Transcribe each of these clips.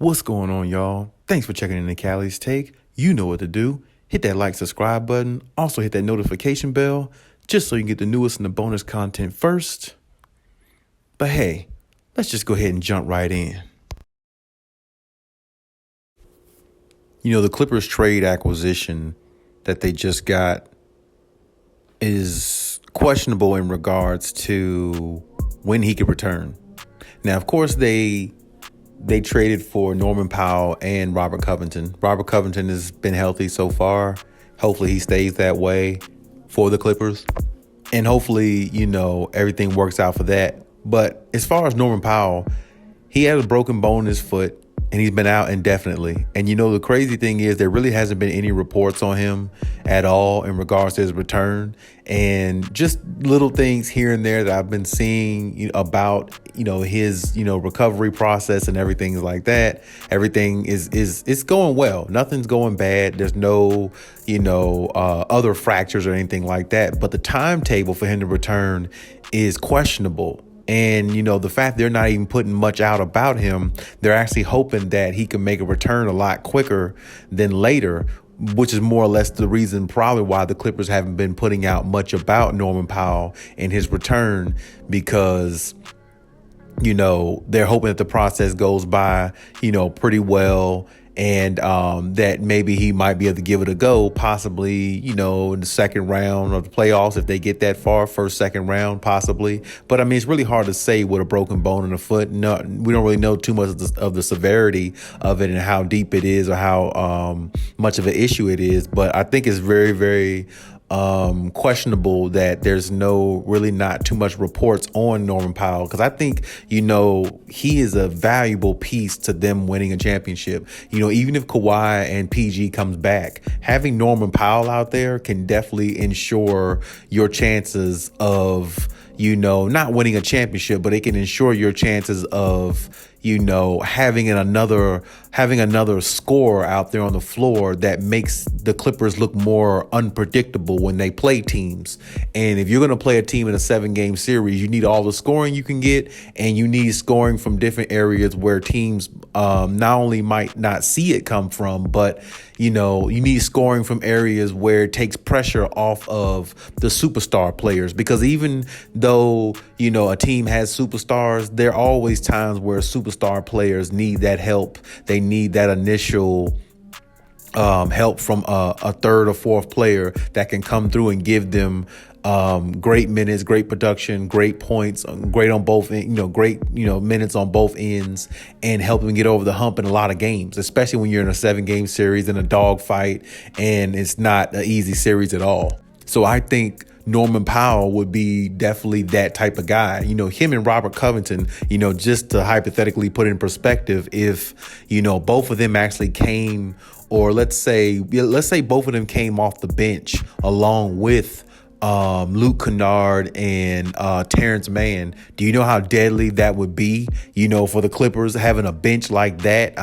What's going on, y'all? Thanks for checking in the Khaliis Take. You know what to do. Hit that like, subscribe button. Also hit that notification bell just so you can get the newest and the bonus content first. But hey, let's just go ahead and jump right in. The Clippers trade acquisition that they just got is questionable in regards to when he could return. Now, of course, they traded for Norman Powell and Robert Covington. Robert Covington has been healthy so far. Hopefully he stays that way for the Clippers. And hopefully, everything works out for that. But as far as Norman Powell, he had a broken bone in his foot and he's been out indefinitely. And the crazy thing is there really hasn't been any reports on him at all in regards to his return. And just little things here and there that I've been seeing about, his, recovery process and everything like that. Everything is going well. Nothing's going bad. There's no, other fractures or anything like that. But the timetable for him to return is questionable. And, the fact they're not even putting much out about him, they're actually hoping that he can make a return a lot quicker than later, which is more or less the reason probably why the Clippers haven't been putting out much about Norman Powell and his return, because, they're hoping that the process goes by, pretty well. And that maybe he might be able to give it a go, possibly, in the second round of the playoffs, if they get that far, first, second round, possibly. But it's really hard to say with a broken bone in the foot. No, we don't really know too much of the severity of it and how deep it is or how much of an issue it is. But I think it's very, very questionable that there's not too much reports on Norman Powell, because I think, he is a valuable piece to them winning a championship. Even if Kawhi and PG comes back, having Norman Powell out there can definitely ensure your chances of, not winning a championship, but it can ensure your chances of, having another scorer out there on the floor that makes the Clippers look more unpredictable when they play teams. And if you're going to play a team in a 7-game series, you need all the scoring you can get, and you need scoring from different areas where teams not only might not see it come from, but you need scoring from areas where it takes pressure off of the superstar players. Because even though, a team has superstars, there are always times where superstar players need that help. They need that initial help from a third or fourth player that can come through and give them great minutes, great production, great points, great on both, great, minutes on both ends, and help them get over the hump in a lot of games, especially when you're in a 7-game series in a dogfight and it's not an easy series at all. So I think Norman Powell would be definitely that type of guy. Him and Robert Covington, just to hypothetically put in perspective, if, both of them actually came, or let's say both of them came off the bench along with Luke Kennard and Terrence Mann, do you know how deadly that would be, for the Clippers, having a bench like that?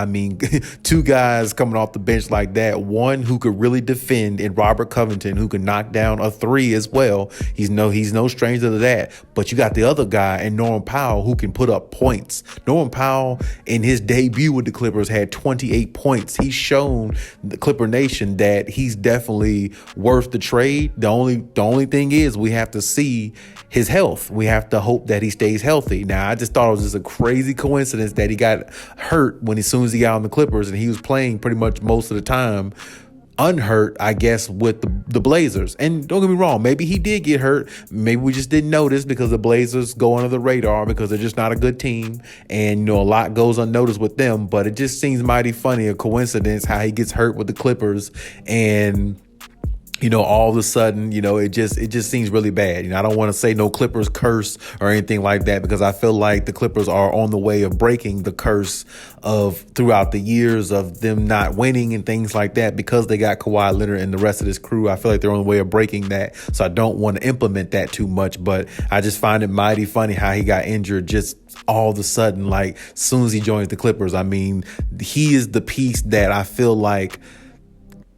Two guys coming off the bench like that, one who could really defend in Robert Covington, who could knock down a three as well. He's no stranger to that. But you got the other guy in Norman Powell who can put up points. Norman Powell, in his debut with the Clippers, had 28 points. He's shown the Clipper Nation that he's definitely worth the trade. The only thing is we have to see his health. We have to hope that he stays healthy. Now, I just thought it was just a crazy coincidence that he got hurt as soon as he got on the Clippers, and he was playing pretty much most of the time unhurt, I guess, with the Blazers. And don't get me wrong, maybe he did get hurt. Maybe we just didn't notice because the Blazers go under the radar because they're just not a good team. And, a lot goes unnoticed with them. But it just seems mighty funny, a coincidence, how he gets hurt with the Clippers and all of a sudden, it just seems really bad. I don't want to say no Clippers curse or anything like that, because I feel like the Clippers are on the way of breaking the curse of throughout the years of them not winning and things like that, because they got Kawhi Leonard and the rest of this crew. I feel like they're on the way of breaking that. So I don't want to implement that too much, but I just find it mighty funny how he got injured just all of a sudden, like as soon as he joins the Clippers. He is the piece that I feel like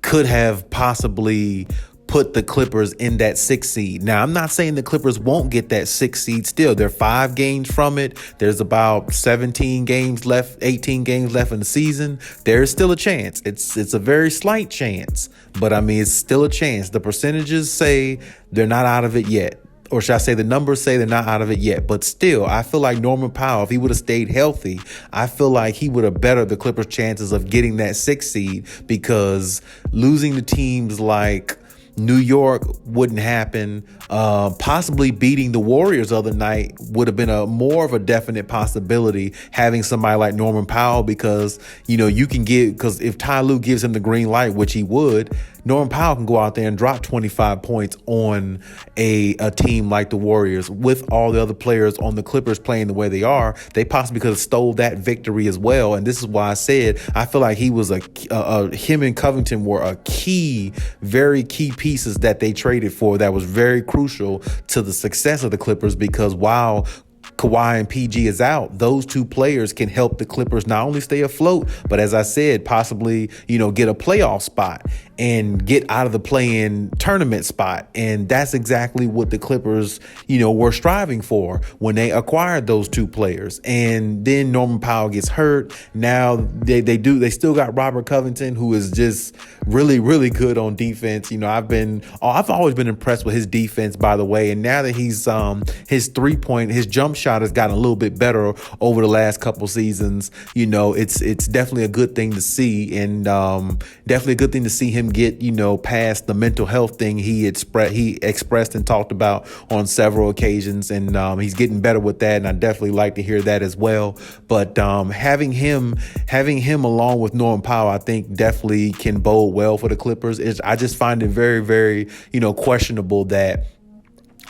could have possibly put the Clippers in that 6th seed. Now, I'm not saying the Clippers won't get that 6th seed still. They're 5 games from it. There's about 17 games left, 18 games left in the season. There is still a chance. It's a very slight chance, but I mean, it's still a chance. The percentages say they're not out of it yet. Or should I say the numbers say they're not out of it yet. But still, I feel like Norman Powell, if he would have stayed healthy, I feel like he would have bettered the Clippers' chances of getting that 6th seed, because losing to teams like New York wouldn't happen. Possibly beating the Warriors the other night would have been a more of a definite possibility, having somebody like Norman Powell, because, you can because if Ty Lue gives him the green light, which he would, Norman Powell can go out there and drop 25 points on a team like the Warriors. With all the other players on the Clippers playing the way they are, they possibly could have stole that victory as well. And this is why I said I feel like he was him and Covington were a very key pieces that they traded for that was very crucial to the success of the Clippers, because while Kawhi and PG is out, those two players can help the Clippers not only stay afloat, but as I said, possibly, get a playoff spot and get out of the play-in tournament spot. And that's exactly what the Clippers, were striving for when they acquired those two players. And then Norman Powell gets hurt. Now they still got Robert Covington, who is just really, really good on defense. I've always been impressed with his defense, by the way. And now that he's his jump shot has gotten a little bit better over the last couple seasons, it's definitely a good thing to see, and definitely a good thing to see him get, past the mental health thing he expressed and talked about on several occasions. And he's getting better with that. And I definitely like to hear that as well. But having him along with Norman Powell, I think definitely can bode well for the Clippers. I just find it very, very, questionable that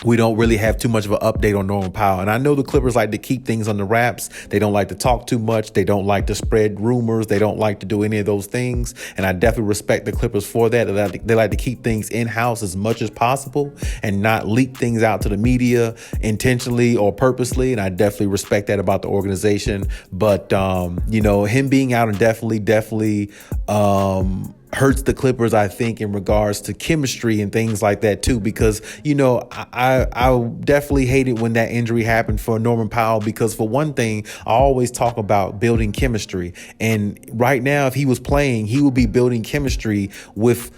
we don't really have too much of an update on Norman Powell. And I know the Clippers like to keep things on the wraps. They don't like to talk too much. They don't like to spread rumors. They don't like to do any of those things. And I definitely respect the Clippers for that. They like to keep things in-house as much as possible and not leak things out to the media intentionally or purposely. And I definitely respect that about the organization. But, him being out and definitely hurts the Clippers, I think, in regards to chemistry and things like that too, because, I definitely hated when that injury happened for Norman Powell, because for one thing, I always talk about building chemistry. And right now, if he was playing, he would be building chemistry with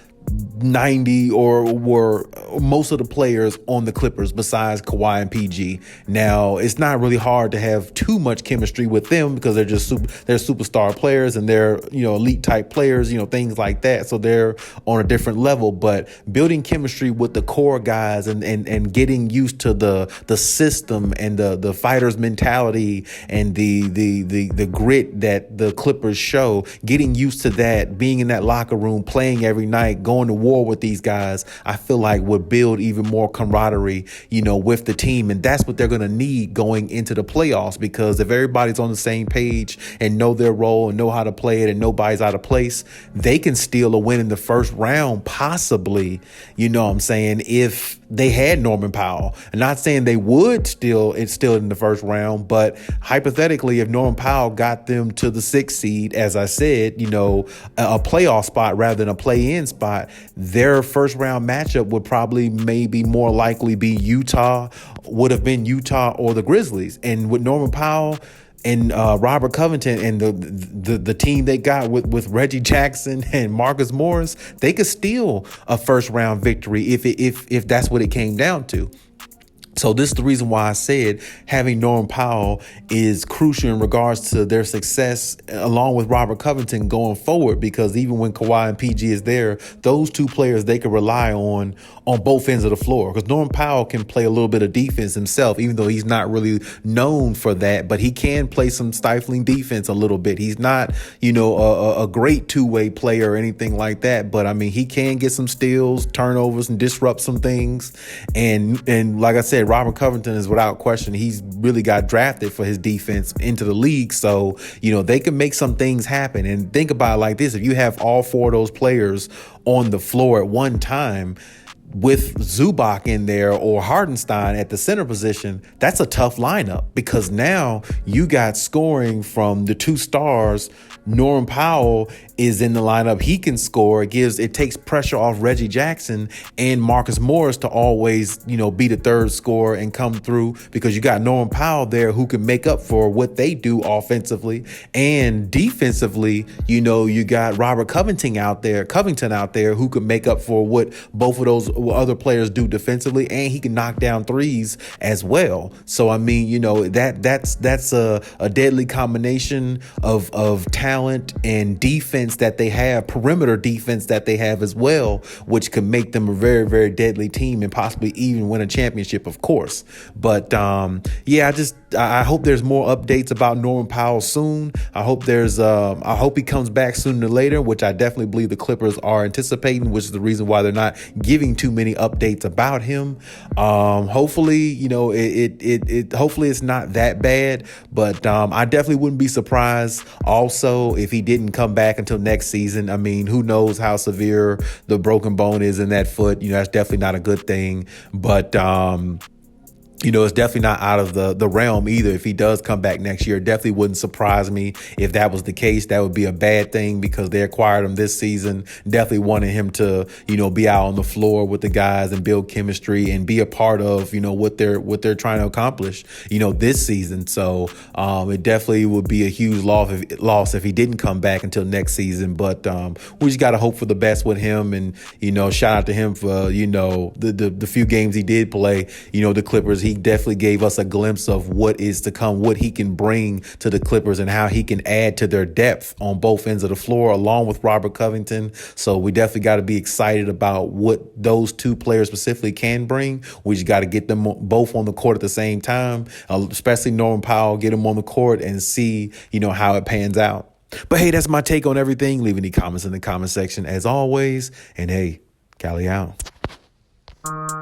90 or were most of the players on the Clippers besides Kawhi and PG. Now, it's not really hard to have too much chemistry with them because they're just they're superstar players and they're, elite type players, things like that. So they're on a different level. But building chemistry with the core guys and getting used to the system and the fighter's mentality and the grit that the Clippers show, getting used to that, being in that locker room, playing every night, going to war with these guys, I feel like would build even more camaraderie, with the team. And that's what they're going to need going into the playoffs, because if everybody's on the same page and know their role and know how to play it and nobody's out of place, they can steal a win in the first round, possibly, if they had Norman Powell. I'm not saying they would steal it in the first round, but hypothetically, if Norman Powell got them to the 6th seed, as I said, a playoff spot rather than a play-in spot, their first round matchup would probably maybe more likely be would have been Utah or the Grizzlies. And with Norman Powell and Robert Covington and the team they got with Reggie Jackson and Marcus Morris, they could steal a first round victory if that's what it came down to. So this is the reason why I said having Norman Powell is crucial in regards to their success, along with Robert Covington going forward, because even when Kawhi and PG is there, those two players they can rely on both ends of the floor, because Norman Powell can play a little bit of defense himself, even though he's not really known for that, but he can play some stifling defense a little bit. He's not, a great two-way player or anything like that, but I mean, he can get some steals, turnovers, and disrupt some things. And like I said, Robert Covington is without question, he's really got drafted for his defense into the league. So, they can make some things happen. And think about it like this: if you have all four of those players on the floor at one time, with Zubac in there or Hardenstein at the center position, that's a tough lineup because now you got scoring from the two stars. Norman Powell is in the lineup. He can score. It takes pressure off Reggie Jackson and Marcus Morris to always, be the third scorer and come through because you got Norman Powell there who can make up for what they do offensively and defensively. You got Robert Covington out there who can make up for what both of those other players do defensively, and he can knock down threes as well. So I mean, that's a deadly combination of talent and defense that they have, perimeter defense that they have as well, which could make them a very, very deadly team and possibly even win a championship, of course. But I hope there's more updates about Norman Powell soon. I hope he comes back sooner than later, which I definitely believe the Clippers are anticipating, which is the reason why they're not giving too many updates about him. Hopefully, hopefully it's not that bad, but I definitely wouldn't be surprised also if he didn't come back until next season. I mean, who knows how severe the broken bone is in that foot? That's definitely not a good thing, but it's definitely not out of the realm either. If he does come back next year, it definitely wouldn't surprise me if that was the case. That would be a bad thing because they acquired him this season. Definitely wanted him to, be out on the floor with the guys and build chemistry and be a part of, what they're trying to accomplish, this season. So it definitely would be a huge loss if he didn't come back until next season. But we just got to hope for the best with him. And, shout out to him for, the few games he did play, the Clippers. He definitely gave us a glimpse of what is to come, what he can bring to the Clippers and how he can add to their depth on both ends of the floor, along with Robert Covington. So we definitely got to be excited about what those two players specifically can bring. We just got to get them both on the court at the same time, especially Norman Powell, get him on the court and see, how it pans out. But hey, that's my take on everything. Leave any comments in the comment section as always. And hey, Khaliis out.